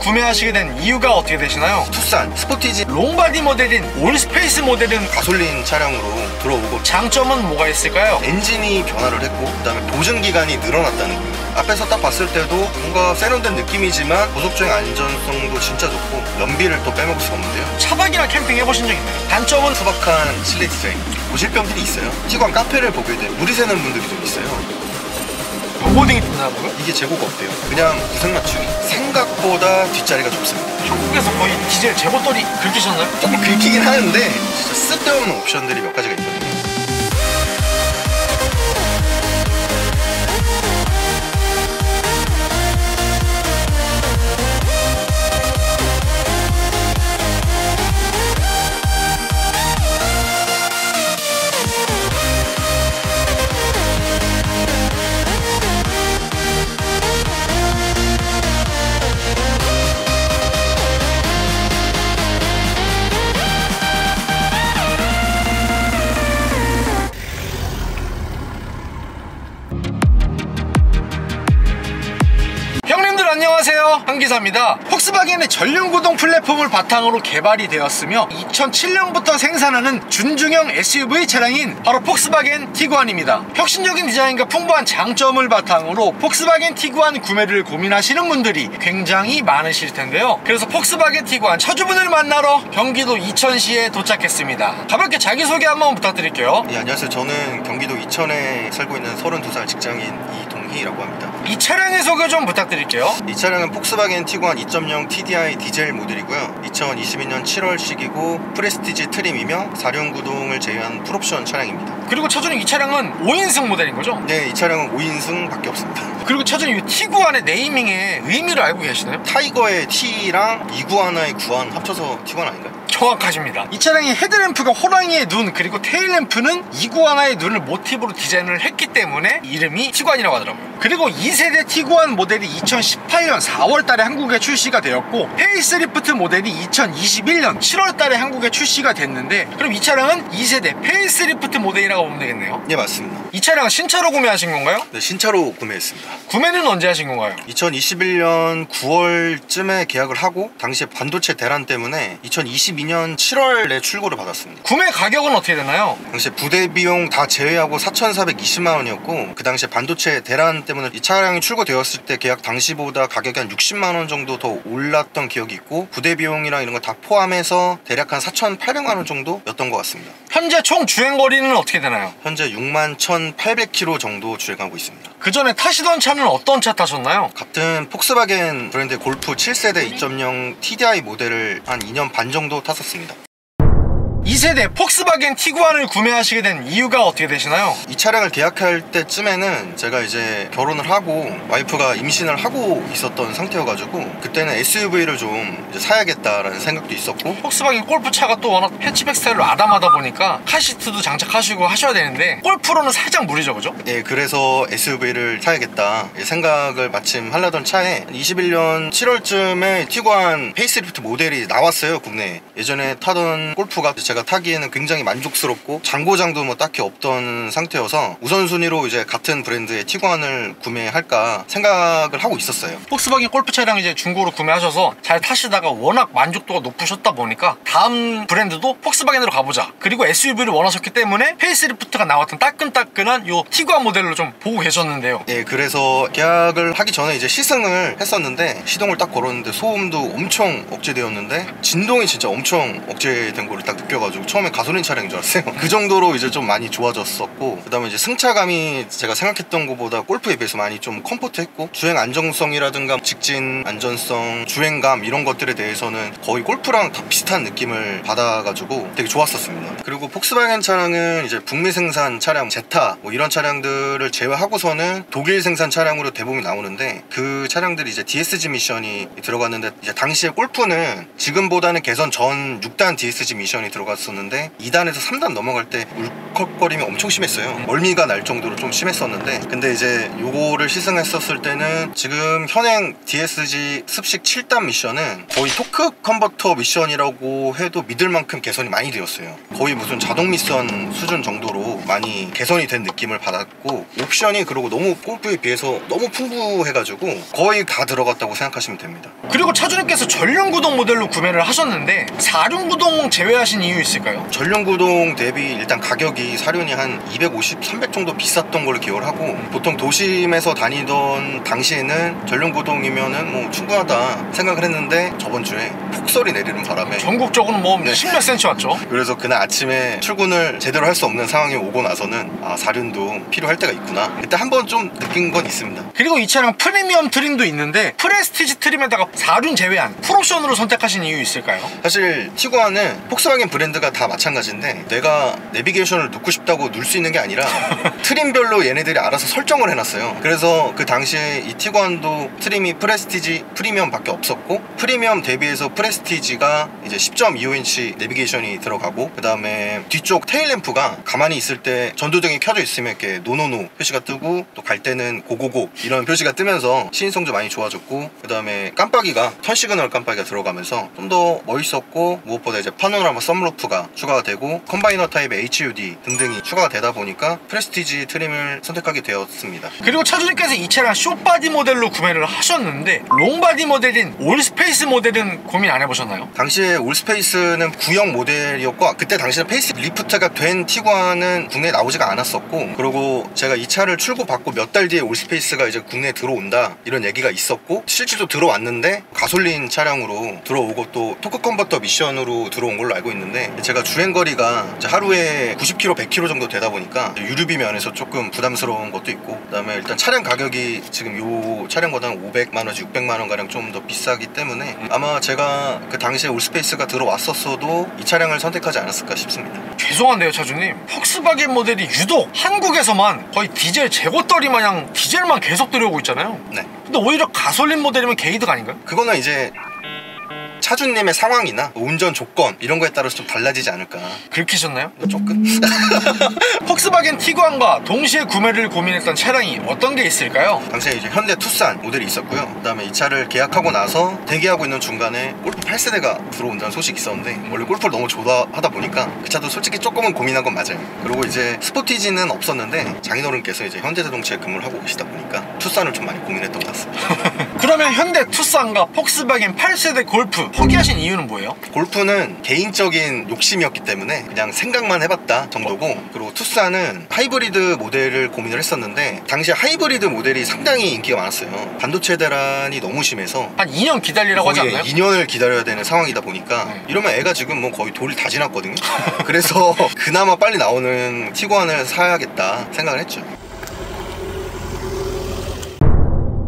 구매하시게 된 이유가 어떻게 되시나요? 투싼, 스포티지, 롱바디 모델인 올스페이스 모델은 가솔린 차량으로 들어오고 장점은 뭐가 있을까요? 엔진이 변화를 했고 그다음에 보증기간이 늘어났다는 거예요. 앞에서 딱 봤을 때도 뭔가 세련된 느낌이지만 고속주행 안전성도 진짜 좋고 연비를 또 빼먹을 수 없는데요. 차박이나 캠핑 해보신 적 있나요? 단점은 소박한 실내 디자인, 오실병들이 있어요. 티구안 카페를 보게 되면 물이 새는 분들이 좀 있어요. 경고등이 빛나고요? 이게 재고가 없대요. 그냥 구색 맞추기. 생각보다 뒷자리가 좁습니다. 한국에서 거의 디젤 재고떨이 긁히셨나요? 조금 긁히긴 하는데 진짜 쓸데없는 옵션들이 몇 가지가 있거든요. 안녕하세요, 한기사입니다. 폭스바겐의 전륜구동 플랫폼을 바탕으로 개발이 되었으며 2007년부터 생산하는 준중형 SUV 차량인 바로 폭스바겐 티구안입니다. 혁신적인 디자인과 풍부한 장점을 바탕으로 폭스바겐 티구안 구매를 고민하시는 분들이 굉장히 많으실 텐데요. 그래서 폭스바겐 티구안 차주분을 만나러 경기도 이천시에 도착했습니다. 가볍게 자기소개 한번 부탁드릴게요. 네, 안녕하세요. 저는 경기도 이천에 살고 있는 32살 직장인 이동희라고 합니다. 이 차량의 소개 좀 부탁드릴게요. 이 차량은 폭스바겐 티구안 2.0 TDI 디젤 모델이고요. 2022년 7월식이고 프레스티지 트림이며 4륜구동을 제외한 풀옵션 차량입니다. 그리고 차주님 이 차량은 5인승 모델인 거죠? 네, 이 차량은 5인승 밖에 없습니다. 그리고 차주님 이 티구안의 네이밍의 의미를 알고 계시나요? 타이거의 T랑 이구아나의 구안 합쳐서 티구안 아닌가요? 정확하십니다. 이 차량의 헤드램프가 호랑이의 눈 그리고 테일램프는 이구아나의 눈을 모티브로 디자인을 했기 때문에 이름이 티구안이라고 하더라고요. 그리고 2세대 티구안 모델이 2018년 4월달에 한국에 출시가 되었고 페이스리프트 모델이 2021년 7월달에 한국에 출시가 됐는데 그럼 이 차량은 2세대 페이스리프트 모델이라고 보면 되겠네요. 네, 맞습니다. 이 차량은 신차로 구매하신 건가요? 네, 신차로 구매했습니다. 구매는 언제 하신 건가요? 2021년 9월쯤에 계약을 하고 당시에 반도체 대란 때문에 2022년 7월에 출고를 받았습니다. 구매 가격은 어떻게 되나요? 당시에 부대 비용 다 제외하고 4,420만 원이었고 그 당시에 반도체 대란 때문에 이 차량이 출고되었을 때 계약 당시보다 가격이 한 60만 원 정도 더 올랐던 기억이 있고 부대 비용이랑 이런 거 다 포함해서 대략 한 4,800만 원 정도였던 것 같습니다. 현재 총 주행거리는 어떻게 되나요? 현재 61,800km 정도 주행하고 있습니다. 그 전에 타시던 차는 어떤 차 타셨나요? 같은 폭스바겐 브랜드의 골프 7세대 2.0 TDI 모델을 한 2년 반 정도 탔었습니다. 2세대 폭스바겐 티구안을 구매하시게 된 이유가 어떻게 되시나요? 이 차량을 계약할 때쯤에는 제가 이제 결혼을 하고 와이프가 임신을 하고 있었던 상태여가지고 그때는 SUV를 좀 이제 사야겠다라는 생각도 있었고 폭스바겐 골프차가 또 워낙 해치백 스타일로 아담하다 보니까 카시트도 장착하시고 하셔야 되는데 골프로는 살짝 무리죠, 그죠? 예, 그래서 SUV를 사야겠다 생각을 마침 하려던 차에 21년 7월쯤에 티구안 페이스리프트 모델이 나왔어요, 국내에. 예전에 타던 골프가 제가 타기에는 굉장히 만족스럽고 장고장도 뭐 딱히 없던 상태여서 우선순위로 이제 같은 브랜드의 티구안을 구매할까 생각을 하고 있었어요. 폭스바겐 골프 차량 이제 중고로 구매하셔서 잘 타시다가 워낙 만족도가 높으셨다 보니까 다음 브랜드도 폭스바겐으로 가보자. 그리고 SUV를 원하셨기 때문에 페이스리프트가 나왔던 따끈따끈한 요 티구안 모델로 좀 보고 계셨는데요. 예, 그래서 계약을 하기 전에 이제 시승을 했었는데 시동을 딱 걸었는데 소음도 엄청 억제되었는데 진동이 진짜 엄청 억제된 거를 딱 느껴가지고 처음에 가솔린 차량인 줄 알았어요. 그 정도로 이제 좀 많이 좋아졌었고 그 다음에 이제 승차감이 제가 생각했던 것보다 골프에 비해서 많이 좀 컴포트했고 주행 안정성이라든가 직진 안전성, 주행감 이런 것들에 대해서는 거의 골프랑 다 비슷한 느낌을 받아가지고 되게 좋았었습니다. 그리고 폭스바겐 차량은 이제 북미 생산 차량 제타 뭐 이런 차량들을 제외하고서는 독일 생산 차량으로 대부분 나오는데 그 차량들이 이제 DSG 미션이 들어갔는데 이제 당시에 골프는 지금보다는 개선 전 6단 DSG 미션이 들어갔었는데 2단에서 3단 넘어갈 때 울컥거림이 엄청 심했어요. 멀미가 날 정도로 좀 심했었는데 근데 이제 요거를 시승했었을 때는 지금 현행 DSG 습식 7단 미션은 거의 토크 컨버터 미션이라고 해도 믿을 만큼 개선이 많이 되었어요. 거의 무슨 자동 미션 수준 정도로 많이 개선이 된 느낌을 받았고, 옵션이 그리고 너무 골프에 비해서 너무 풍부해가지고 거의 다 들어갔다고 생각하시면 됩니다. 그리고 차주님께서 전륜구동 모델로 구매를 하셨는데 4륜구동 제외하신 이유 있을까요? 전륜구동 대비 일단 가격이 사륜이 한 250, 300 정도 비쌌던 걸로 기억을 하고, 보통 도심에서 다니던 당시에는 전륜구동이면은 뭐 충분하다 생각을 했는데 저번 주에 폭설이 내리는 바람에 전국적으로 뭐 10몇 센치 왔죠. 그래서 그날 아침에 출근을 제대로 할 수 없는 상황이 오고 나서는 아, 4륜도 필요할 때가 있구나, 그때 한번 좀 느낀 건 있습니다. 그리고 이 차량 프리미엄 트림도 있는데 프레스티지 트림에다가 4륜 제외한 풀옵션으로 선택하신 이유 있을까요? 사실 티구안은 폭스바겐 브랜드가 다 마찬가지인데 내가 내비게이션을 넣고 싶다고 넣을 수 있는 게 아니라 트림별로 얘네들이 알아서 설정을 해놨어요. 그래서 그 당시에 이 티구안도 트림이 프레스티지 프리미엄 밖에 없었고, 프리미엄 대비해서 프레스티지가 이제 10.25인치 내비게이션이 들어가고, 그 다음에 뒤쪽 테일램프가 가만히 있을 때 전도등이 켜져 있으면 이렇게 노노노 표시가 뜨고, 또 갈 때는 고고고 이런 표시가 뜨면서 시인성도 많이 좋아졌고, 그 다음에 깜빡이가 턴 시그널 깜빡이가 들어가면서 좀 더 멋있었고, 무엇보다 이제 파노라마 썬루프가 추가가 되고 컴바이너 타입의 HUD 등등이 추가가 되다 보니까 프레스티지 트림을 선택하게 되었습니다. 그리고 차주님께서 이 차량 숏바디 모델로 구매를 하셨는데 롱바디 모델인 올스페이스 모델은 고민 안 해보셨나요? 당시에 올스페이스는 구형 모델이었고, 그때 당시에 페이스 리프트가 된 티구안은 국내에 나오지가 않았었고, 그리고 제가 이 차를 출고받고 몇 달 뒤에 올스페이스가 이제 국내에 들어온다 이런 얘기가 있었고, 실제로 들어왔는데 가솔린 차량으로 들어오고 또 토크 컨버터 미션으로 들어온 걸로 알고 있는데, 제가 주행거리가 이제 하루에 90km, 100km 정도 되다 보니까 유류비 면에서 조금 부담스러운 것도 있고, 그 다음에 일단 차량 가격이 지금 요 차량보다 한 500만원에서 600만원 가량 좀 더 비싸기 때문에 아마 제가 그 당시에 올스페이스가 들어왔었어도 이 차량을 선택하지 않았을까 싶습니다. 죄송한데요 차주님, 폭스바겐 모델이 유독 한국에서만 거의 디젤 재고떨이 마냥 디젤만 계속 들여오고 있잖아요. 네. 근데 오히려 가솔린 모델이면 게이득 아닌가요? 그거는 이제 차주님의 상황이나 운전 조건 이런 거에 따라서 좀 달라지지 않을까. 긁히셨나요? 조금? 폭스바겐 티구안과 동시에 구매를 고민했던 차량이 어떤 게 있을까요? 당시에 이제 현대 투싼 모델이 있었고요. 그 다음에 이 차를 계약하고 나서 대기하고 있는 중간에 골프 8세대가 들어온다는 소식이 있었는데, 원래 골프를 너무 좋아하다 보니까 그 차도 솔직히 조금은 고민한 건 맞아요. 그리고 이제 스포티지는 없었는데 장인어른께서 이제 현대자동차에 근무를 하고 계시다 보니까 투싼을 좀 많이 고민했던 것 같습니다. 그러면 현대 투싼과 폭스바겐 8세대 골프 포기하신 이유는 뭐예요? 골프는 개인적인 욕심이었기 때문에 그냥 생각만 해봤다 정도고, 그리고 투싼은 하이브리드 모델을 고민을 했었는데 당시에 하이브리드 모델이 상당히 인기가 많았어요. 반도체 대란이 너무 심해서 한 2년 기다리라고 하지 거의 않나요? 2년을 기다려야 되는 상황이다 보니까 네. 이러면 애가 지금 뭐 거의 돌이 다 지났거든요. 그래서 그나마 빨리 나오는 티구안을 사야겠다 생각을 했죠.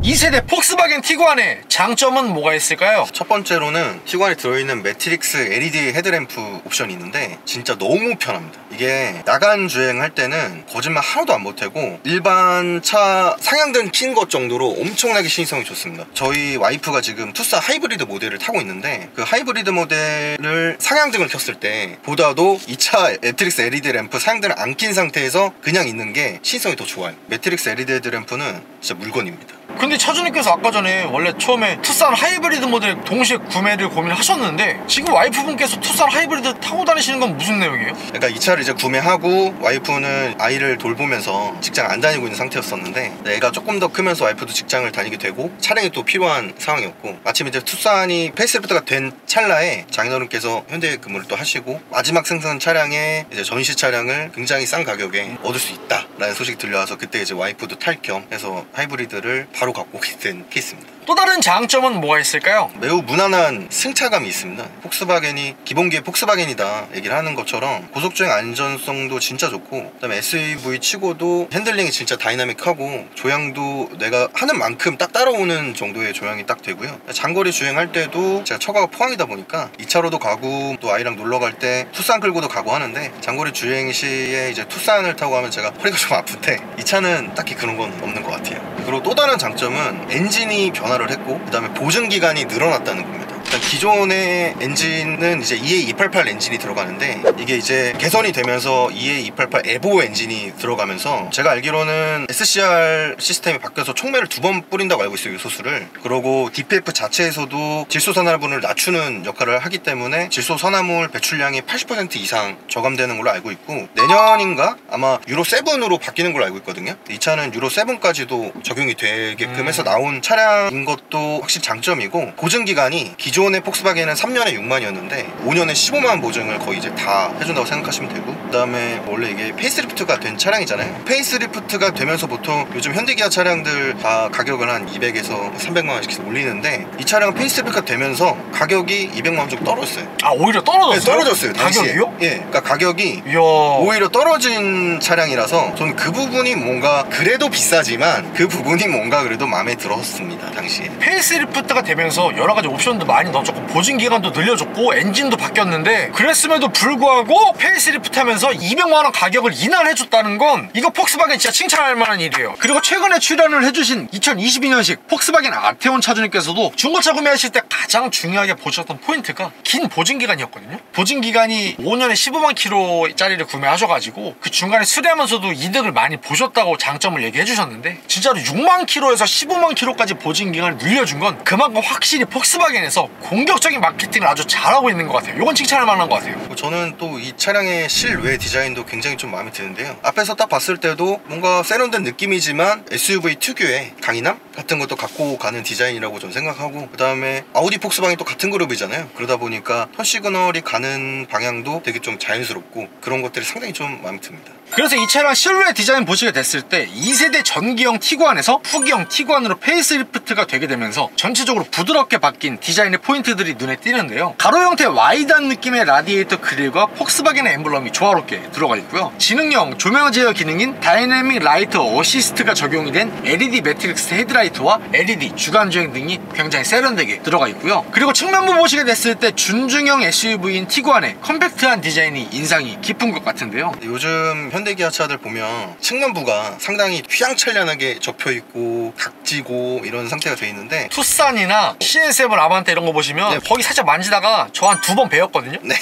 2세대 폭스바겐 티구안의 장점은 뭐가 있을까요? 첫 번째로는 티구안에 들어있는 매트릭스 LED 헤드램프 옵션이 있는데 진짜 너무 편합니다. 이게 야간 주행할 때는 거짓말 하나도 안 보태고 일반 차 상향등 킨 것 정도로 엄청나게 시인성이 좋습니다. 저희 와이프가 지금 투싼 하이브리드 모델을 타고 있는데 그 하이브리드 모델을 상향등을 켰을 때 보다도 이 차 매트릭스 LED 램프 상향등을 안 킨 상태에서 그냥 있는 게 시인성이 더 좋아요. 매트릭스 LED 헤드램프는 진짜 물건입니다. 근데 차주님께서 아까 전에 원래 처음에 투싼 하이브리드 모델 동시에 구매를 고민하셨는데 지금 와이프분께서 투싼 하이브리드 타고 다니시는 건 무슨 내용이에요? 그러니까 이 차를 이제 구매하고 와이프는 아이를 돌보면서 직장 안 다니고 있는 상태였었는데, 애가 조금 더 크면서 와이프도 직장을 다니게 되고 차량이 또 필요한 상황이었고, 마침 이제 투싼이 페이스리프트가 된 찰나에 장인어른께서 현대에 근무를 또 하시고 마지막 생산 차량의 이제 전시 차량을 굉장히 싼 가격에 얻을 수 있다라는 소식이 들려와서 그때 이제 와이프도 탈 겸 해서 하이브리드를 바로 갖고 오게 된 케이스입니다. 또 다른 장점은 뭐가 있을까요? 매우 무난한 승차감이 있습니다. 폭스바겐이 기본기에 폭스바겐이다 얘기를 하는 것처럼 고속주행 안전성도 진짜 좋고, 그다음에 SUV 치고도 핸들링이 진짜 다이나믹하고 조향도 내가 하는 만큼 딱 따라오는 정도의 조향이 딱 되고요. 장거리 주행할 때도 제가 처가가 포항이다 보니까 2차로도 가고 또 아이랑 놀러 갈 때 투싼 끌고도 가고 하는데, 장거리 주행 시에 이제 투싼을 타고 하면 제가 허리가 좀 아픈데 이 차는 딱히 그런 건 없는 것 같아요. 그리고 또 다른 장점은 엔진이 변화를 했고 그 다음에 보증기간이 늘어났다는 겁니다. 일단 기존의 엔진은 이제 EA288 엔진이 들어가는데 이게 이제 개선이 되면서 EA288 에보 엔진이 들어가면서 제가 알기로는 SCR 시스템이 바뀌어서 촉매를 2번 뿌린다고 알고 있어요, 요소수를. 그리고 DPF 자체에서도 질소산화물을 낮추는 역할을 하기 때문에 질소산화물 배출량이 80% 이상 저감되는 걸로 알고 있고, 내년인가 아마 유로7으로 바뀌는 걸로 알고 있거든요. 이 차는 유로7까지도 적용이 되게끔 해서 나온 차량인 것도 확실히 장점이고, 보증기간이 기존의 폭스바겐은 3년에 6만이었는데 5년에 15만 보증을 거의 이제 다 해준다고 생각하시면 되고, 그 다음에 원래 이게 페이스리프트가 된 차량이잖아요. 페이스리프트가 되면서 보통 요즘 현대기아 차량들 다 가격을 한 200에서 300만 원씩 올리는데, 이 차량은 페이스리프트가 되면서 가격이 200만 원 정도 떨어졌어요. 아, 오히려 떨어졌어요? 네, 떨어졌어요. 가격이요? 예, 그러니까 가격이 이야. 오히려 떨어진 차량이라서 저는 그 부분이 뭔가 그래도 비싸지만 그 부분이 뭔가 그래도 마음에 들었습니다, 당시에. 페이스리프트가 되면서 여러 가지 옵션도 많이 넣어줬고 보증 기간도 늘려줬고 엔진도 바뀌었는데, 그랬음에도 불구하고 페이스리프트 하면서 200만 원 가격을 인하해줬다는 건 이거 폭스바겐 진짜 칭찬할 만한 일이에요. 그리고 최근에 출연을 해주신 2022년식 폭스바겐 아테온 차주님께서도 중고차 구매하실 때 가장 중요하게 보셨던 포인트가 긴 보증 기간이었거든요. 보증 기간이 5년에 15만 킬로짜리를 구매하셔가지고 그 중간에 수리하면서도 이득을 많이 보셨다고 장점을 얘기해 주셨는데, 진짜로 6만 킬로에서 15만 킬로까지 보증 기간을 늘려준 건 그만큼 확실히 폭스바겐에서 공격적인 마케팅을 아주 잘하고 있는 것 같아요. 이건 칭찬할 만한 것 같아요. 저는 또 이 차량의 실외 디자인도 굉장히 좀 마음에 드는데요. 앞에서 딱 봤을 때도 뭔가 세련된 느낌이지만 SUV 특유의 강인함 같은 것도 갖고 가는 디자인이라고 저는 생각하고, 그 다음에 아우디 폭스바겐이 또 같은 그룹이잖아요. 그러다 보니까 턴 시그널이 가는 방향도 되게 좀 자연스럽고 그런 것들이 상당히 좀 마음에 듭니다. 그래서 이 차량 실루엣 디자인 보시게 됐을 때 2세대 전기형 티구안에서 후기형 티구안으로 페이스리프트가 되게 되면서 전체적으로 부드럽게 바뀐 디자인의 포인트들이 눈에 띄는데요. 가로 형태 와이드한 느낌의 라디에이터 그릴과 폭스바겐의 엠블럼이 조화롭게 들어가 있고요. 지능형 조명 제어 기능인 다이내믹 라이트 어시스트가 적용이 된 LED 매트릭스 헤드라이트와 LED 주간주행 등이 굉장히 세련되게 들어가 있고요. 그리고 측면부 보시게 됐을 때 준중형 SUV인 티구안의 컴팩트한 디자인이 인상이 깊은 것 같은데요. 요즘 현대기아차들 보면 측면부가 상당히 휘황찬란하게 접혀있고 각지고 이런 상태가 돼 있는데, 투싼이나 CS7 아반떼 이런 거 보시면 네. 거기 살짝 만지다가 저 한 2번 베었거든요. 네.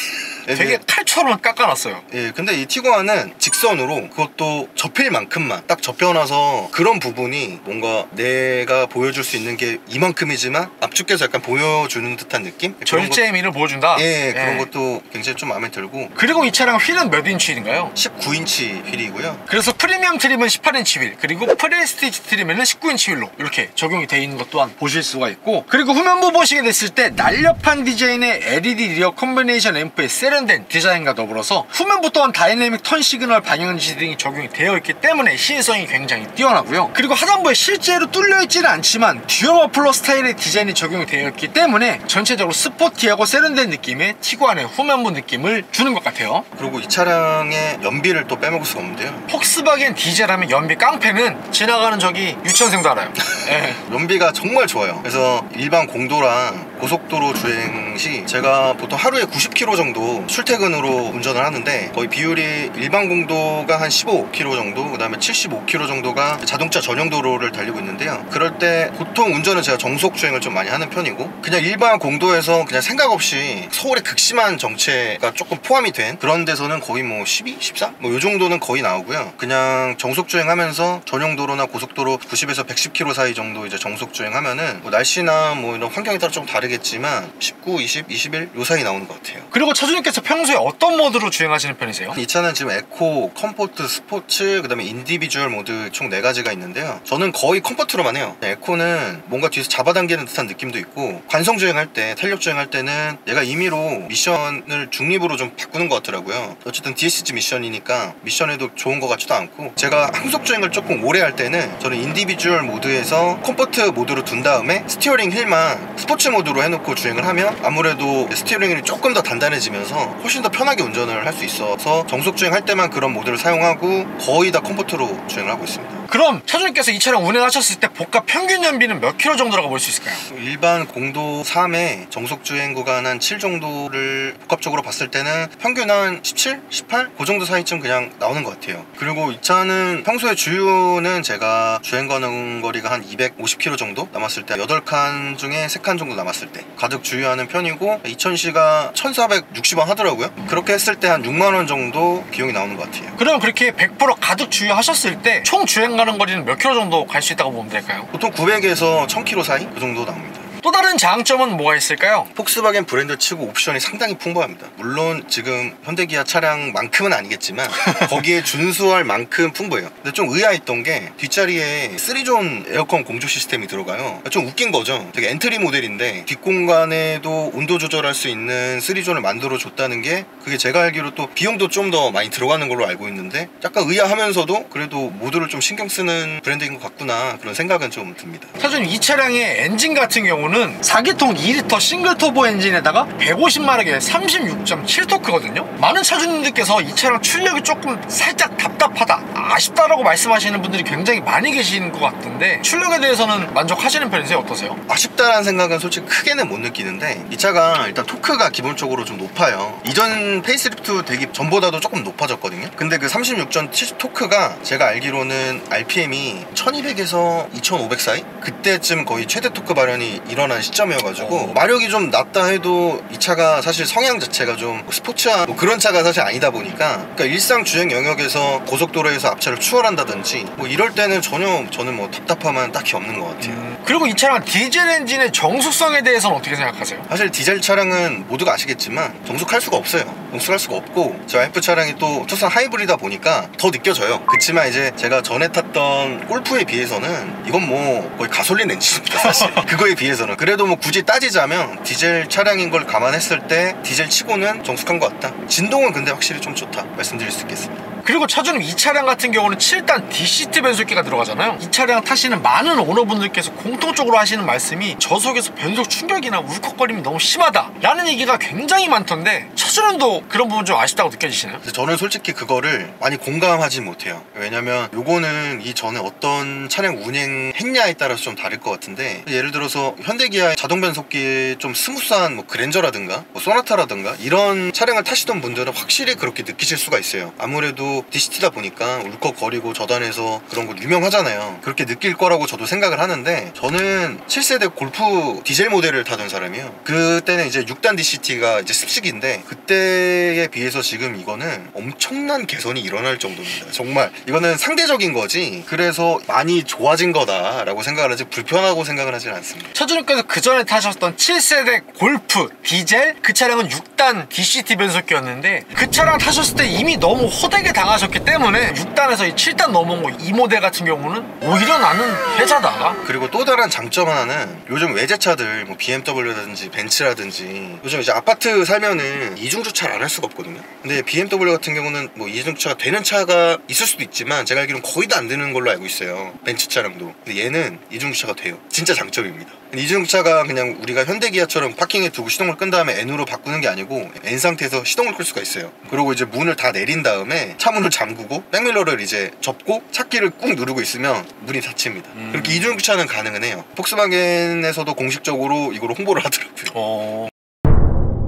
되게 칼처럼 깎아놨어요. 예, 근데 이 티구안은 직선으로 그것도 접힐 만큼만 딱 접혀놔서 그런 부분이 뭔가 내가 보여줄 수 있는 게 이만큼이지만 압축해서 약간 보여주는 듯한 느낌? 절제의 미를 보여준다. 예, 그런 것도 굉장히 좀 마음에 들고. 그리고 이 차량 휠은 몇 인치 휠인가요? 19인치 휠이고요. 그래서 프리미엄 트림은 18인치 휠, 그리고 프레스티지 트림에는 19인치 휠로 이렇게 적용이 되어 있는 것 또한 보실 수가 있고, 그리고 후면부 보시게 됐을 때 날렵한 디자인의 LED 리어 컴비네이션 램프의 세련된 디자인과 더불어서 후면부 또한 다이내믹 턴 시그널 방향지 등이 적용이 되어 있기 때문에 시인성이 굉장히 뛰어나고요. 그리고 하단부에 실제로 뚫려있지는 않지만 듀얼 머플러 스타일의 디자인이 적용이 되어 있기 때문에 전체적으로 스포티하고 세련된 느낌의 티구안의 후면부 느낌을 주는 것 같아요. 그리고 이 차량의 연비를 또 빼먹을 수가 없는데요. 폭스바겐 디젤하면 연비 깡패는 지나가는 저기 유치원생도 알아요. 네. 연비가 정말 좋아요. 그래서 일반 공도랑 고속도로 주행 시 제가 보통 하루에 90km 정도 출퇴근으로 운전을 하는데, 거의 비율이 일반 공도가 한 15km 정도, 그 다음에 75km 정도가 자동차 전용 도로를 달리고 있는데요. 그럴 때 보통 운전은 제가 정속 주행을 좀 많이 하는 편이고, 그냥 일반 공도에서 그냥 생각 없이 서울의 극심한 정체가 조금 포함이 된 그런 데서는 거의 뭐 12, 14? 뭐 요 정도는 거의 나오고요. 그냥 정속 주행하면서 전용 도로나 고속도로 90에서 110km 사이 정도 이제 정속 주행하면은 뭐 날씨나 뭐 이런 환경에 따라 좀 다르겠지만 19, 20, 21 요 사이 나오는 것 같아요. 그리고 차주님께서 평소에 어떤 모드로 주행하시는 편이세요? 이 차는 지금 에코, 컴포트, 스포츠, 그 다음에 인디비주얼 모드 총 4가지가 있는데요. 저는 거의 컴포트로만 해요. 에코는 뭔가 뒤에서 잡아당기는 듯한 느낌도 있고, 관성 주행할 때, 탄력 주행할 때는 얘가 임의로 미션을 중립으로 좀 바꾸는 것 같더라고요. 어쨌든 DSG 미션이니까 미션에도 좋은 것 같지도 않고, 제가 항속 주행을 조금 오래 할 때는 저는 인디비주얼 모드에서 컴포트 모드로 둔 다음에 스티어링 휠만 스포츠 모드로 해놓고 주행을 하면 아무래도 스티어링 휠이 조금 더 단단해지면서 훨씬 더 편하게 운전을 할 수 있어서 정속 주행할 때만 그런 모드를 사용하고 거의 다 컴포트로 주행을 하고 있습니다. 그럼 차주님께서 이 차량 운행하셨을 때 복합 평균 연비는 몇 킬로 정도라고 볼 수 있을까요? 일반 공도 3에 정속 주행 구간 한 7 정도를 복합적으로 봤을 때는 평균 한 17? 18? 그 정도 사이쯤 그냥 나오는 것 같아요. 그리고 이 차는 평소에 주유는 제가 주행 가능 거리가 한 250km 정도 남았을 때 8칸 중에 3칸 정도 남았을 했을 때 가득 주유하는 편이고 2000시가 1460원 하더라고요. 그렇게 했을 때 한 6만원 정도 비용이 나오는 것 같아요. 그럼 그렇게 100% 가득 주유하셨을 때 총 주행 가는 거리는 몇 킬로 정도 갈 수 있다고 보면 될까요? 보통 900에서 1000km 사이 그 정도 나옵니다. 또 다른 장점은 뭐가 있을까요? 폭스바겐 브랜드 치고 옵션이 상당히 풍부합니다. 물론 지금 현대기아 차량만큼은 아니겠지만 거기에 준수할 만큼 풍부해요. 근데 좀 의아했던 게 뒷자리에 3존 에어컨 공조 시스템이 들어가요. 좀 웃긴 거죠. 되게 엔트리 모델인데 뒷공간에도 온도 조절할 수 있는 3존을 만들어 줬다는 게 그게 제가 알기로 또 비용도 좀 더 많이 들어가는 걸로 알고 있는데 약간 의아하면서도 그래도 모두를 좀 신경 쓰는 브랜드인 것 같구나 그런 생각은 좀 듭니다. 사실 이 차량의 엔진 같은 경우는 4기통 2리터 싱글 터보 엔진에다가 150마력의 36.7토크거든요. 많은 차주님들께서 이 차량 출력이 조금 살짝 답답하다, 아쉽다라고 말씀하시는 분들이 굉장히 많이 계신 것 같은데 출력에 대해서는 만족하시는 편이세요? 어떠세요? 아쉽다라는 생각은 솔직히 크게는 못 느끼는데 이 차가 일단 토크가 기본적으로 좀 높아요. 이전 페이스리프트 되기 전보다도 조금 높아졌거든요. 근데 그 36.7 토크가 제가 알기로는 RPM이 1200에서 2500 사이? 그때쯤 거의 최대 토크 발현이 일어난 시점이어가지고 마력이 좀 낮다 해도 이 차가 사실 성향 자체가 좀 스포츠한 뭐 그런 차가 사실 아니다 보니까 그러니까 일상 주행 영역에서 고속도로에서 앞차를 추월한다든지 뭐 이럴 때는 전혀 저는 뭐 답답함은 딱히 없는 것 같아요. 그리고 이 차량 디젤 엔진의 정숙성에 대해서는 어떻게 생각하세요? 사실 디젤 차량은 모두가 아시겠지만 정숙할 수가 없어요. 정숙할 수가 없고 저 와이프 차량이 또 투싼 하이브리드다 보니까 더 느껴져요. 그치만 이제 제가 전에 탔던 골프에 비해서는 이건 뭐 거의 가솔린 엔진입니다 사실. 그거에 비해서는 그래도 뭐 굳이 따지자면 디젤 차량인 걸 감안했을 때 디젤 치고는 정숙한 것 같다. 진동은 근데 확실히 좀 좋다 말씀드릴 수 있겠습니다. 그리고 차주님 이 차량 같은 경우는 7단 DCT 변속기가 들어가잖아요. 이 차량 타시는 많은 오너분들께서 공통적으로 하시는 말씀이 저속에서 변속 충격이나 울컥거림이 너무 심하다 라는 얘기가 굉장히 많던데 차주님도 그런 부분 좀 아쉽다고 느껴지시나요? 저는 솔직히 그거를 많이 공감하지 못해요. 왜냐면 요거는 이 전에 어떤 차량 운행했냐에 따라서 좀 다를 것 같은데 예를 들어서 현대기아의 자동 변속기에 좀 스무스한 뭐 그랜저라든가 뭐 소나타라든가 이런 차량을 타시던 분들은 확실히 그렇게 느끼실 수가 있어요. 아무래도 DCT다 보니까 울컥거리고 저단에서 그런 거 유명하잖아요. 그렇게 느낄 거라고 저도 생각을 하는데 저는 7세대 골프 디젤 모델을 타던 사람이에요. 그때는 이제 6단 DCT가 이제 습식인데 그때에 비해서 지금 이거는 엄청난 개선이 일어날 정도입니다. 정말 이거는 상대적인 거지 그래서 많이 좋아진 거다라고 생각을 하지 불편하고 생각을 하진 않습니다. 차주님께서 그 전에 타셨던 7세대 골프 디젤 그 차량은 6단 DCT 변속기였는데 그 차량 타셨을 때 이미 너무 호되게 당하셨기 때문에 6단에서 이 7단 넘어온 거 이 모델 같은 경우는 오히려 나는 해자다. 그리고 또 다른 장점 하나는 요즘 외제차들 뭐 BMW라든지 벤츠라든지 요즘 이제 아파트 살면은 이중주차를 안 할 수가 없거든요. 근데 BMW 같은 경우는 뭐 이중주차가 되는 차가 있을 수도 있지만 제가 알기로는 거의 다 안 되는 걸로 알고 있어요. 벤츠 차량도. 근데 얘는 이중주차가 돼요. 진짜 장점입니다. 이중주차가 그냥 우리가 현대기아처럼 파킹에 두고 시동을 끈 다음에 N으로 바꾸는 게 아니고 N 상태에서 시동을 끌 수가 있어요. 그리고 이제 문을 다 내린 다음에 차문을 잠그고 백밀러를 이제 접고 차키를 꾹 누르고 있으면 문이 닫힙니다. 그렇게 이중주차는 가능은 해요. 폭스바겐에서도 공식적으로 이걸 홍보를 하더라고요.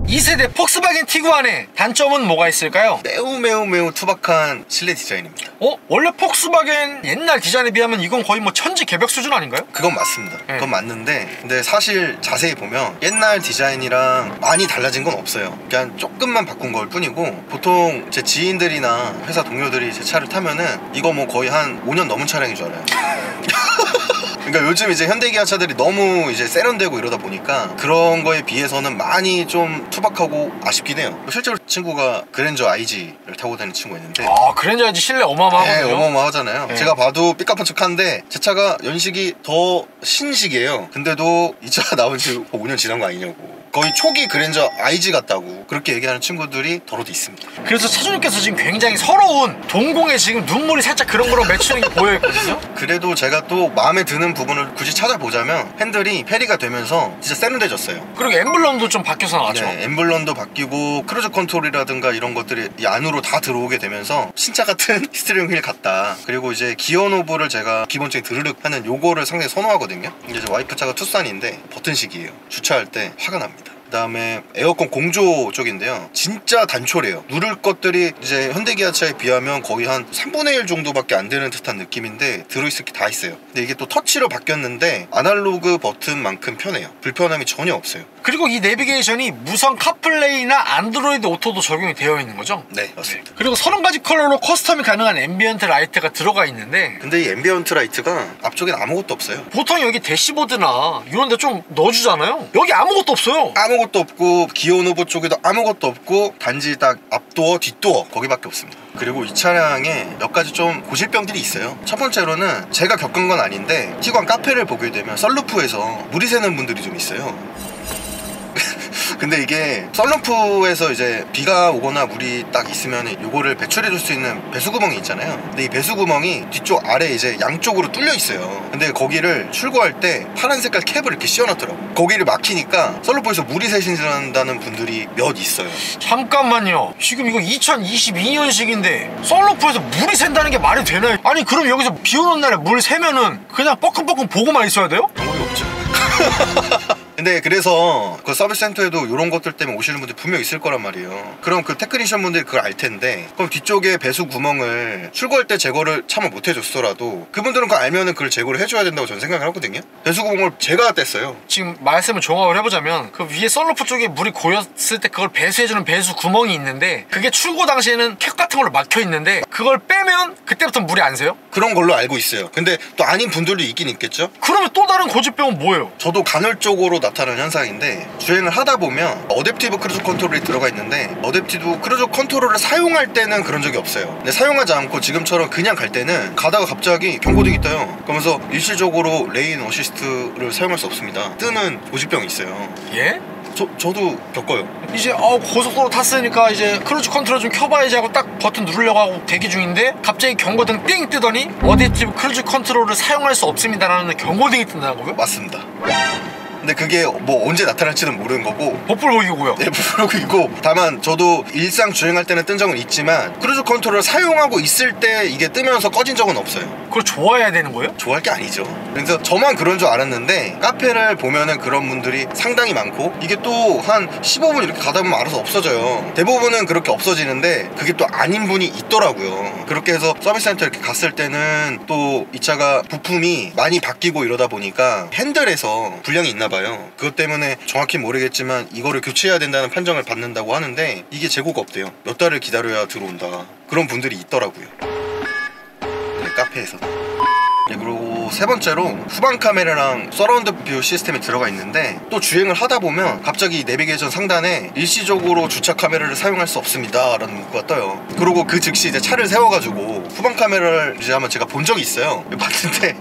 2세대 폭스바겐 티구안의 단점은 뭐가 있을까요? 매우 투박한 실내 디자인입니다. 원래 폭스바겐 옛날 디자인에 비하면 이건 거의 뭐 천지 개벽 수준 아닌가요? 그건 맞습니다. 그건 맞는데 근데 사실 자세히 보면 옛날 디자인이랑 많이 달라진 건 없어요. 그냥 조금만 바꾼 걸 뿐이고 보통 제 지인들이나 회사 동료들이 제 차를 타면은 이거 뭐 거의 한 5년 넘은 차량인 줄 알아요. 그러니까 요즘 이제 현대기아 차들이 너무 이제 세련되고 이러다 보니까 그런 거에 비해서는 많이 좀 투박하고 아쉽긴 해요. 실제로 친구가 그랜저 IG를 타고 다니는 친구가 있는데 그랜저 IG 실내 어마어마하거든요. 네, 어마어마하잖아요. 제가 봐도 삐까뻔쩍한데 제 차가 연식이 더 신식이에요. 근데도 이 차 나온 지 5년 지난 거 아니냐고. 거의 초기 그랜저 IG 같다고 그렇게 얘기하는 친구들이 더러도 있습니다. 그래서 차주님께서 지금 굉장히 서러운 동공에 지금 눈물이 살짝 그런 거로 맺히는 게 보여있거든요. 그래도 제가 또 마음에 드는 부분을 굳이 찾아보자면 핸들이 페리가 되면서 진짜 세련돼졌어요. 그리고 엠블럼도 좀 바뀌어서 나왔죠. 네, 엠블럼도 바뀌고 크루즈 컨트롤이라든가 이런 것들이 이 안으로 다 들어오게 되면서 신차 같은 스티어링 휠 같다. 그리고 이제 기어 노브를 제가 기본적인 드르륵 하는 요거를 상당히 선호하거든요. 이제 와이프 차가 투싼인데 버튼식이에요. 주차할 때 화가 납니다. 그다음에 에어컨 공조 쪽인데요. 진짜 단촐해요. 누를 것들이 이제 현대기아차에 비하면 거의 한 3분의 1 정도밖에 안 되는 듯한 느낌인데 들어있을 게 다 있어요. 근데 이게 또 터치로 바뀌었는데 아날로그 버튼만큼 편해요. 불편함이 전혀 없어요. 그리고 이 내비게이션이 무선 카플레이나 안드로이드 오토도 적용이 되어 있는 거죠? 네, 맞습니다. 그리고 30가지 컬러로 커스텀이 가능한 앰비언트 라이트가 들어가 있는데, 근데 이 앰비언트 라이트가 앞쪽엔 아무것도 없어요. 보통 여기 대시보드나 이런 데 좀 넣어주잖아요. 여기 아무것도 없어요. 아무것도 없고 기어 노브 쪽에도 아무것도 없고 단지 딱 앞도어, 뒷도어 거기밖에 없습니다. 그리고 이 차량에 몇 가지 좀 고질병들이 있어요. 첫 번째로는 제가 겪은 건 아닌데 티구안 카페를 보게 되면 썬루프에서 물이 새는 분들이 좀 있어요. 근데 이게 썬루프에서 이제 비가 오거나 물이 딱 있으면 이거를 배출해 줄 수 있는 배수구멍이 있잖아요. 근데 이 배수구멍이 뒤쪽 아래 이제 양쪽으로 뚫려 있어요. 근데 거기를 출고할 때 파란 색깔 캡을 이렇게 씌워놨더라고. 거기를 막히니까 썬루프에서 물이 새신다는 분들이 몇 있어요. 잠깐만요. 지금 이거 2022년식인데 썬루프에서 물이 샌다는 게 말이 되나요? 아니 그럼 여기서 비 오는 날에 물 새면은 그냥 뻐끔뻐끔 보고만 있어야 돼요? 방법이 없죠. 근데 그래서 그 서비스 센터에도 이런 것들 때문에 오시는 분들 분명 있을 거란 말이에요. 그럼 그 테크니션 분들이 그걸 알 텐데, 그럼 뒤쪽에 배수 구멍을 출고할 때 제거를 차마 못 해줬더라도 그분들은 그거 알면은 그걸 제거를 해줘야 된다고 저는 생각을 하거든요. 배수 구멍을 제가 뗐어요. 지금 말씀을 종합을 해보자면 그 위에 썬루프 쪽에 물이 고였을 때 그걸 배수해주는 배수 구멍이 있는데, 그게 출고 당시에는 캡 같은 걸로 막혀 있는데 그걸 빼면 그때부터 물이 안 새요? 그런 걸로 알고 있어요. 근데 또 아닌 분들도 있긴 있겠죠. 그러면 또 다른 고질병은 뭐예요? 저도 간헐적으로 나타나는 현상인데, 주행을 하다 보면 어댑티브 크루즈 컨트롤이 들어가 있는데 어댑티브 크루즈 컨트롤을 사용할 때는 그런 적이 없어요. 근데 사용하지 않고 지금처럼 그냥 갈 때는 가다가 갑자기 경고등이 떠요. 그러면서 일시적으로 레인 어시스트를 사용할 수 없습니다. 뜨는 고질병이 있어요. 예? 저도 겪어요. 이제 고속도로 탔으니까 이제 크루즈 컨트롤 좀 켜봐야지 하고 딱 버튼 누르려고 하고 대기 중인데 갑자기 경고등 띵 뜨더니 어댑티브 크루즈 컨트롤을 사용할 수 없습니다라는 경고등이 뜬다고요? 맞습니다. 근데 그게 뭐 언제 나타날지는 모르는 거고 복불복이고요. 네, 복불복이고, 다만 저도 일상 주행할 때는 뜬 적은 있지만 크루즈 컨트롤을 사용하고 있을 때 이게 뜨면서 꺼진 적은 없어요. 그걸 좋아해야 되는 거예요? 좋아할 게 아니죠. 그래서 저만 그런 줄 알았는데 카페를 보면은 그런 분들이 상당히 많고, 이게 또 한 15분 이렇게 가다 보면 알아서 없어져요. 대부분은 그렇게 없어지는데 그게 또 아닌 분이 있더라고요. 그렇게 해서 서비스 센터 이렇게 갔을 때는 또 이 차가 부품이 많이 바뀌고 이러다 보니까 핸들에서 불량이 있나 봐요. 그것 때문에 정확히 모르겠지만 이거를 교체해야 된다는 판정을 받는다고 하는데 이게 재고가 없대요. 몇 달을 기다려야 들어온다. 그런 분들이 있더라고요. 네, 카페에서. 네, 그리고 세 번째로 후방 카메라랑 서라운드 뷰 시스템이 들어가 있는데, 또 주행을 하다 보면 갑자기 내비게이션 상단에 일시적으로 주차 카메라를 사용할 수 없습니다 라는 문구가 떠요. 그리고 그 즉시 이제 차를 세워가지고 후방 카메라를 이제 한번 제가 본 적이 있어요. 봤는데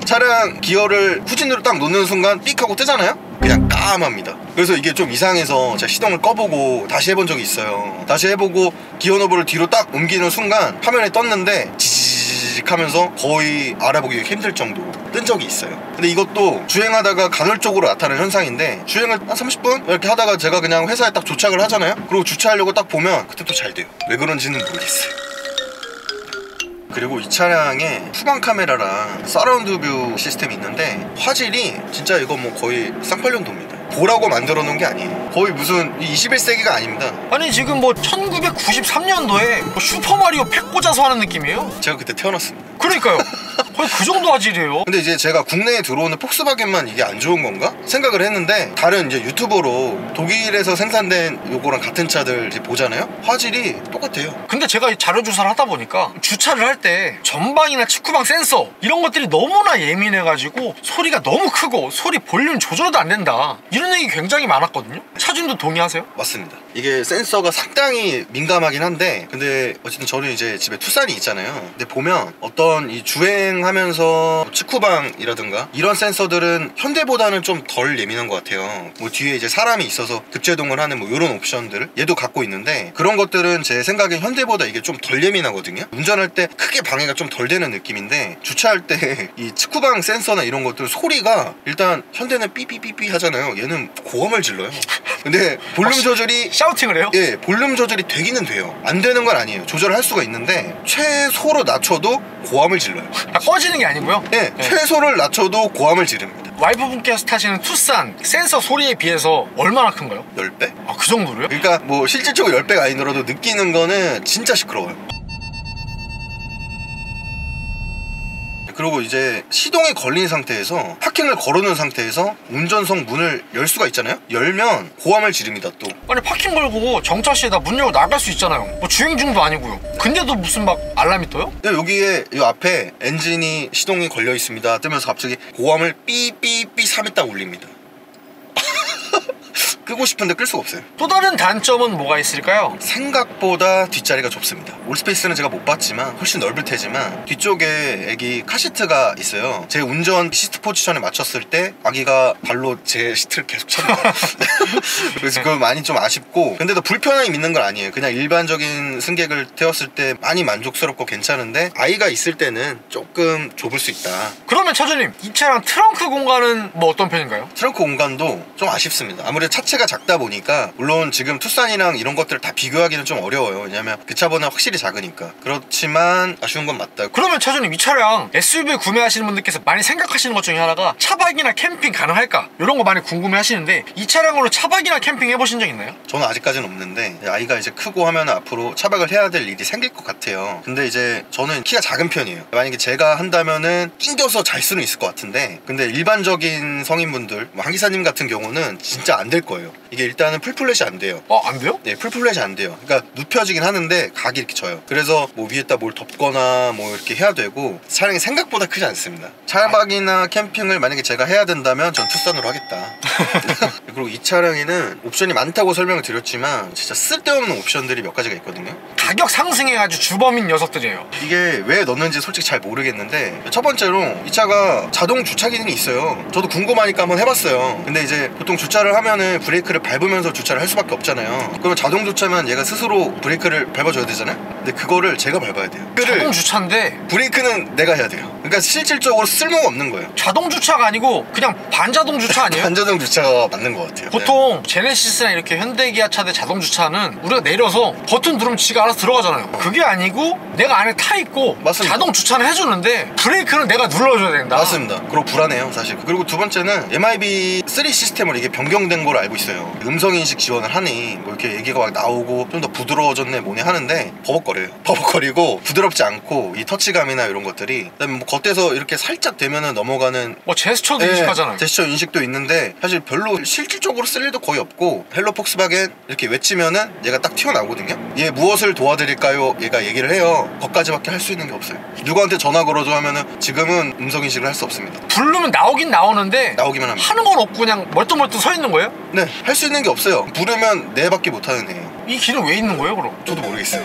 차량 기어를 후진으로 딱 놓는 순간 삑 하고 뜨잖아요? 그냥 까맣니다. 그래서 이게 좀 이상해서 제가 시동을 꺼보고 다시 해본 적이 있어요. 다시 해보고 기어 노브를 뒤로 딱 옮기는 순간 화면에 떴는데 지지직 하면서 거의 알아보기 힘들 정도로 뜬 적이 있어요. 근데 이것도 주행하다가 간헐적으로 나타나는 현상인데, 주행을 한 30분 이렇게 하다가 제가 그냥 회사에 딱 도착을 하잖아요. 그리고 주차하려고 딱 보면 그때 또 잘 돼요. 왜 그런지는 모르겠어요. 그리고 이 차량에 후방 카메라랑 서라운드 뷰 시스템이 있는데 화질이 진짜 이거 뭐 거의 쌍팔년도입니다. 보라고 만들어 놓은 게 아니에요. 거의 무슨 21세기가 아닙니다. 아니 지금 뭐 1993년도에 뭐 슈퍼마리오 팩 꽂아서 하는 느낌이에요. 제가 그때 태어났습니다. 그러니까요. 거의 그 정도 화질이에요. 근데 이제 제가 국내에 들어오는 폭스바겐만 이게 안 좋은 건가 생각을 했는데, 다른 이제 유튜버로 독일에서 생산된 요거랑 같은 차들 이제 보잖아요. 화질이 똑같아요. 근데 제가 이 자료 조사를 하다 보니까 주차를 할 때 전방이나 측후방 센서 이런 것들이 너무나 예민해가지고 소리가 너무 크고 소리 볼륨 조절도 안 된다, 이런 얘기 굉장히 많았거든요. 차주님도 동의하세요? 맞습니다. 이게 센서가 상당히 민감하긴 한데, 근데 어쨌든 저는 이제 집에 투싼이 있잖아요. 근데 보면 어떤 이 주행하면서 측후방이라든가 이런 센서들은 현대보다는 좀 덜 예민한 것 같아요. 뭐 뒤에 이제 사람이 있어서 급제동을 하는 뭐 이런 옵션들을 얘도 갖고 있는데, 그런 것들은 제 생각엔 현대보다 이게 좀 덜 예민하거든요. 운전할 때 크게 방해가 좀 덜 되는 느낌인데, 주차할 때 이 측후방 센서나 이런 것들 소리가, 일단 현대는 삐삐삐삐 하잖아요. 얘는 고함을 질러요. 근데 볼륨 조절이 샤우팅을 해요? 예, 볼륨 조절이 되기는 돼요. 안 되는 건 아니에요. 조절을 할 수가 있는데 최소로 낮춰도 고함을 고함을 질러요. 꺼지는 게 아니고요? 네, 최소를 낮춰도 고함을 지릅니다. 와이프분께서 타시는 투싼 센서 소리에 비해서 얼마나 큰가요? 10배? 아, 그 정도로요? 그러니까 뭐 실질적으로 10배가 아니더라도 느끼는 거는 진짜 시끄러워요. 그리고 이제 시동이 걸린 상태에서 파킹을 걸어놓은 상태에서 운전석 문을 열 수가 있잖아요. 열면 고함을 지릅니다. 또 아니, 파킹 걸고 정차시에다 문 열고 나갈 수 있잖아요. 뭐 주행 중도 아니고요. 근데도 무슨 막 알람이 떠요? 여기에 이 앞에 엔진이 시동이 걸려 있습니다 뜨면서 갑자기 고함을 삐삐삐 3회 딱 울립니다. 끄고 싶은데 끌 수가 없어요. 또 다른 단점은 뭐가 있을까요? 생각보다 뒷자리가 좁습니다. 올스페이스는 제가 못 봤지만 훨씬 넓을 테지만 뒤쪽에 애기 카시트가 있어요. 제 운전 시트 포지션에 맞췄을 때 아기가 발로 제 시트를 계속 찹니다. 그래서 그거 많이 좀 아쉽고, 근데도 불편함이 있는 건 아니에요. 그냥 일반적인 승객을 태웠을 때 많이 만족스럽고 괜찮은데 아이가 있을 때는 조금 좁을 수 있다. 그러면 차주님, 이 차량 트렁크 공간은 뭐 어떤 편인가요? 트렁크 공간도 좀 아쉽습니다. 아무래도 차체가 작다 보니까, 물론 지금 투싼이랑 이런 것들을 다 비교하기는 좀 어려워요. 왜냐면 그 차보다 확실히 작으니까. 그렇지만 아쉬운 건 맞다. 그러면 차주님, 이 차량 SUV 구매하시는 분들께서 많이 생각하시는 것 중에 하나가 차박이나 캠핑 가능할까? 이런 거 많이 궁금해 하시는데, 이 차량으로 차박이나 캠핑 해보신 적 있나요? 저는 아직까지는 없는데 아이가 이제 크고 하면 앞으로 차박을 해야 될 일이 생길 것 같아요. 근데 이제 저는 키가 작은 편이에요. 만약에 제가 한다면은 낑겨서 잘 수는 있을 것 같은데, 근데 일반적인 성인분들, 뭐 한기사님 같은 경우는 진짜 안 될 거예요. 이게 일단은 풀플랫이 안 돼요. 안 돼요? 네, 풀플랫이 안 돼요. 그러니까 눕혀지긴 하는데 각이 이렇게 져요. 그래서 뭐 위에다 뭘 덮거나 뭐 이렇게 해야 되고, 차량이 생각보다 크지 않습니다. 차박이나 캠핑을 만약에 제가 해야 된다면 전 투싼으로 하겠다. 그리고 이 차량에는 옵션이 많다고 설명을 드렸지만 진짜 쓸데없는 옵션들이 몇 가지가 있거든요. 가격 상승해가지고 주범인 녀석들이에요. 이게 왜 넣는지 솔직히 잘 모르겠는데, 첫 번째로 이 차가 자동 주차 기능이 있어요. 저도 궁금하니까 한번 해봤어요. 근데 이제 보통 주차를 하면은 브레이크를 밟으면서 주차를 할 수밖에 없잖아요. 그러면 자동 주차면 얘가 스스로 브레이크를 밟아줘야 되잖아요. 근데 그거를 제가 밟아야 돼요. 자동 주차인데 브레이크는 내가 해야 돼요. 그러니까 실질적으로 쓸모가 없는 거예요. 자동 주차가 아니고 그냥 반자동 주차 아니에요? 반자동 주차가 맞는 것 같아요. 보통 제네시스나 이렇게 현대기아 차들 자동 주차는 우리가 내려서 버튼 누르면 지가 알아서 들어가잖아요. 그게 아니고 내가 안에 타 있고 맞습니다. 자동 주차는 해주는데 브레이크는 내가 눌러줘야 된다. 맞습니다. 그리고 불안해요 사실. 그리고 두 번째는 MIB3 시스템으로 이게 변경된 걸 알고 있어요. 음성인식 지원을 하니 뭐 이렇게 얘기가 막 나오고 좀 더 부드러워졌네 뭐네 하는데 버벅거려요. 버벅거리고 부드럽지 않고, 이 터치감이나 이런 것들이, 그다음에 뭐 겉에서 이렇게 살짝 되면은 넘어가는 뭐 제스처도 인식하잖아요. 제스처 인식도 있는데 사실 별로 실질적으로 쓸 일도 거의 없고, 헬로 폭스바겐 이렇게 외치면은 얘가 딱 튀어나오거든요. 얘 무엇을 도와드릴까요? 얘가 얘기를 해요. 거기까지밖에 할 수 있는 게 없어요. 누구한테 전화 걸어줘 하면은 지금은 음성인식을 할 수 없습니다. 부르면 나오긴 나오는데 나오기만 합니다. 하는 건 없고 그냥 멀뚱멀뚱 서 있는 거예요? 네, 할 수 있는 게 없어요. 부르면 네밖에 못 하는 애예요. 이 기능 왜 있는 거예요 그럼? 저도 모르겠어요.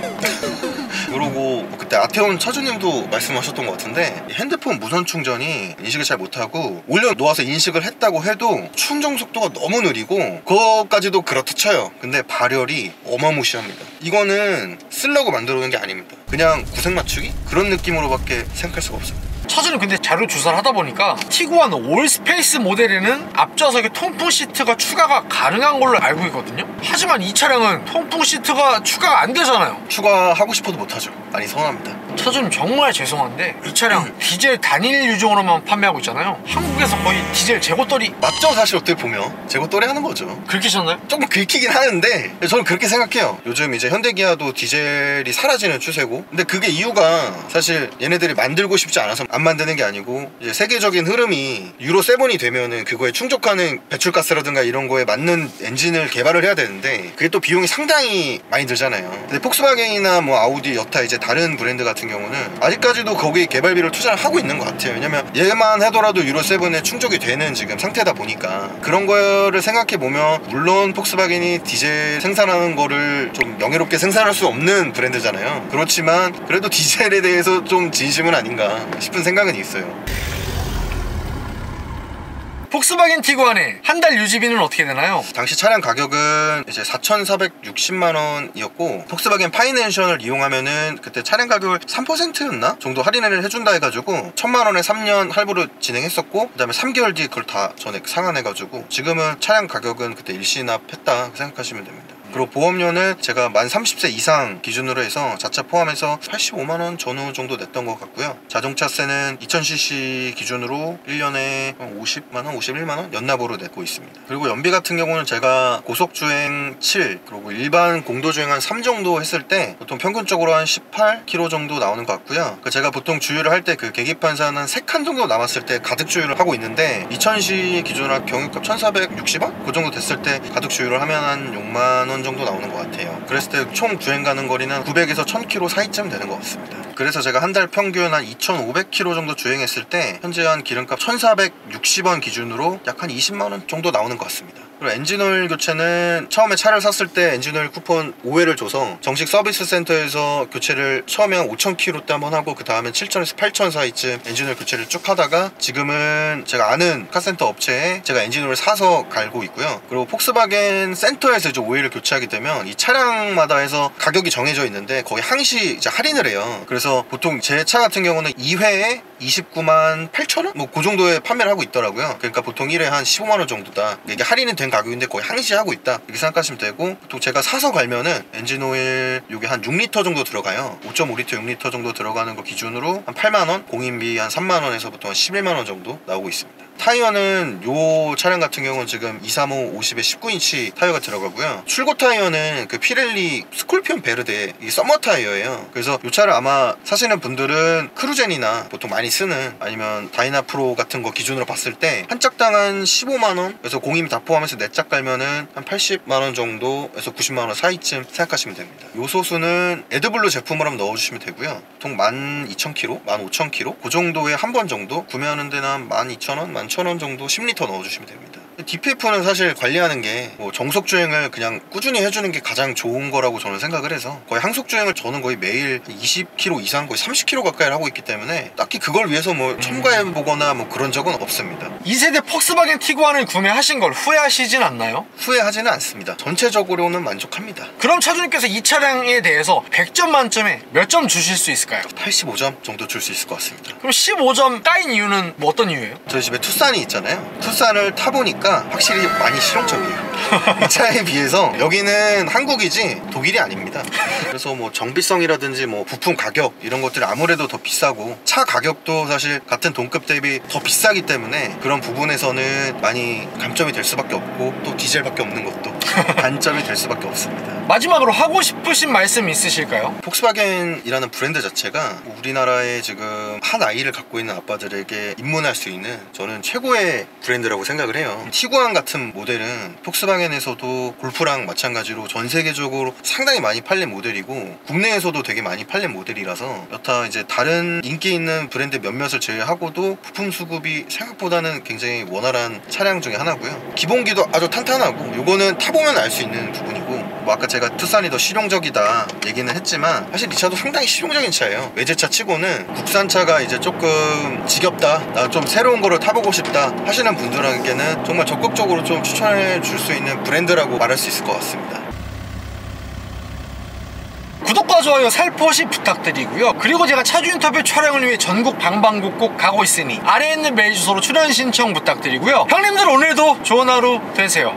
그리고 그때 아태원 차주님도 말씀하셨던 것 같은데, 핸드폰 무선 충전이 인식을 잘 못하고 올려놓아서 인식을 했다고 해도 충전 속도가 너무 느리고, 그거까지도 그렇다 쳐요. 근데 발열이 어마무시합니다. 이거는 쓰려고 만들어 놓은 게 아닙니다. 그냥 구색 맞추기? 그런 느낌으로밖에 생각할 수가 없어요. 차주는 근데 자료 조사를 하다 보니까 티구안 올스페이스 모델에는 앞좌석에 통풍 시트가 추가가 가능한 걸로 알고 있거든요. 하지만 이 차량은 통풍 시트가 추가가 안 되잖아요. 추가하고 싶어도 못하죠. 많이 서운합니다. 차주님 정말 죄송한데 이 차량 디젤 단일 유종으로만 판매하고 있잖아요. 한국에서 거의 디젤 재고떨이 맞죠? 사실 어떻게 보면 재고떨이 하는 거죠. 긁히셨나요? 조금 긁히긴 하는데 저는 그렇게 생각해요. 요즘 이제 현대기아도 디젤이 사라지는 추세고, 근데 그게 이유가 사실 얘네들이 만들고 싶지 않아서 안 만드는 게 아니고, 이제 세계적인 흐름이 유로 7이 되면은 그거에 충족하는 배출가스라든가 이런 거에 맞는 엔진을 개발을 해야 되는데, 그게 또 비용이 상당히 많이 들잖아요. 근데 폭스바겐이나 뭐 아우디 여타 이제 다른 브랜드 같은 경우는 아직까지도 거기 개발비를 투자를 하고 있는 것 같아요. 왜냐면 얘만 하더라도 유로 7에 충족이 되는 지금 상태다 보니까, 그런 거를 생각해 보면 물론 폭스바겐이 디젤 생산하는 거를 좀 명예롭게 생산할 수 없는 브랜드잖아요. 그렇지만 그래도 디젤에 대해서 좀 진심은 아닌가 싶은 생각은 있어요. 폭스바겐 티구안의 한 달 유지비는 어떻게 되나요? 당시 차량 가격은 이제 4,460만 원이었고 폭스바겐 파이낸셜을 이용하면은 그때 차량 가격을 3%였나 정도 할인을 해준다 해가지고 1,000만 원에 3년 할부를 진행했었고 그다음에 3개월 뒤에 그걸 다 전액 상환해가지고 지금은 차량 가격은 그때 일시납했다 생각하시면 됩니다. 그리고 보험료는 제가 만 30세 이상 기준으로 해서 자차 포함해서 85만원 전후 정도 냈던 것 같고요. 자동차세는 2000cc 기준으로 1년에 50만원, 51만원 연납으로 내고 있습니다. 그리고 연비 같은 경우는 제가 고속주행 7 그리고 일반 공도주행 한 3 정도 했을 때 보통 평균적으로 한 18km 정도 나오는 것 같고요. 제가 보통 주유를 할 때 그 계기판산 한 3칸 정도 남았을 때 가득 주유를 하고 있는데 2000cc 기준으로 경유값 1460원? 그 정도 됐을 때 가득 주유를 하면 한 6만원 정도 나오는 것 같아요. 그랬을 때 총 주행 가는 거리는 900에서 1000km 사이쯤 되는 것 같습니다. 그래서 제가 한 달 평균 한 2500km 정도 주행했을 때 현재 한 기름값 1460원 기준으로 약 한 20만원 정도 나오는 것 같습니다. 그리고 엔진오일 교체는 처음에 차를 샀을 때 엔진오일 쿠폰 5회를 줘서 정식 서비스 센터에서 교체를 처음에 한 5000km 때 한번 하고 그 다음에 7000에서 8000 사이쯤 엔진오일 교체를 쭉 하다가 지금은 제가 아는 카센터 업체에 제가 엔진오일을 사서 갈고 있고요. 그리고 폭스바겐 센터에서 이제 오일을 교체하게 되면 이 차량마다 해서 가격이 정해져 있는데 거의 항시 이제 할인을 해요. 그래서 보통 제 차 같은 경우는 2회에 29만 8천원? 뭐 그 정도에 판매를 하고 있더라고요. 그러니까 보통 1회 한 15만원 정도다. 이게 할인이 된 가격인데 거의 항시하고 있다 이렇게 생각하시면 되고 또 제가 사서 갈면은 엔진오일 요게 한 6리터 정도 들어가요. 5.5리터 6리터 정도 들어가는 거 기준으로 한 8만원 공인비 한 3만원에서부터 한 11만원 정도 나오고 있습니다. 타이어는 요 차량 같은 경우는 지금 235 50에 19인치 타이어가 들어가고요. 출고 타이어는 그 피렐리 스콜피온 베르데 이 서머 타이어예요. 그래서 요 차를 아마 사시는 분들은 크루젠이나 보통 많이 쓰는 아니면 다이나 프로 같은 거 기준으로 봤을 때 한 짝당 한 15만원 그래서 공임이 다 포함해서 4짝 갈면은 한 80만원 정도에서 90만원 사이쯤 생각하시면 됩니다. 요소수는 에드블루 제품을 한번 넣어주시면 되고요. 보통 12,000km, 15,000km 그 정도에 한 번 정도 구매하는 데는 한 12,000원, 11,000원 정도 10리터 넣어주시면 됩니다. DPF는 사실 관리하는 게 뭐 정속주행을 그냥 꾸준히 해주는 게 가장 좋은 거라고 저는 생각을 해서 거의 항속주행을 저는 거의 매일 20km 이상 거의 30km 가까이 하고 있기 때문에 딱히 그걸 위해서 뭐 첨가해보거나 뭐 그런 적은 없습니다. 2세대 폭스바겐 티구안을 구매하신 걸 후회하시진 않나요? 후회하지는 않습니다. 전체적으로는 만족합니다. 그럼 차주님께서 이 차량에 대해서 100점 만점에 몇 점 주실 수 있을까요? 85점 정도 줄 수 있을 것 같습니다. 그럼 15점 까인 이유는 뭐 어떤 이유예요? 저희 집에 투싼이 있잖아요. 투싼을 타보니까 확실히 많이 실용적이에요. 이 차에 비해서 여기는 한국이지 독일이 아닙니다. 그래서 뭐 정비성이라든지 뭐 부품 가격 이런 것들이 아무래도 더 비싸고 차 가격도 사실 같은 동급 대비 더 비싸기 때문에 그런 부분에서는 많이 감점이 될 수밖에 없고 또 디젤밖에 없는 것도 단점이 될 수밖에 없습니다. 마지막으로 하고 싶으신 말씀 있으실까요? 폭스바겐이라는 브랜드 자체가 우리나라에 지금 한 아이를 갖고 있는 아빠들에게 입문할 수 있는 저는 최고의 브랜드라고 생각을 해요. 티구안 같은 모델은 폭스바겐에서도 골프랑 마찬가지로 전 세계적으로 상당히 많이 팔린 모델이고 국내에서도 되게 많이 팔린 모델이라서 여타 이제 다른 인기 있는 브랜드 몇몇을 제외하고도 부품 수급이 생각보다는 굉장히 원활한 차량 중에 하나고요. 기본기도 아주 탄탄하고 요거는 타보면 알 수 있는 부분이고 뭐 아까 제가 투싼이 더 실용적이다 얘기는 했지만 사실 이 차도 상당히 실용적인 차예요. 외제차 치고는 국산차가 이제 조금 지겹다 나 좀 새로운 거를 타보고 싶다 하시는 분들에게는 정말 적극적으로 좀 추천해 줄 수 있는 브랜드라고 말할 수 있을 것 같습니다. 구독과 좋아요 살포시 부탁드리고요. 그리고 제가 차주 인터뷰 촬영을 위해 전국 방방곡곡 가고 있으니 아래에 있는 메일 주소로 출연 신청 부탁드리고요. 형님들 오늘도 좋은 하루 되세요.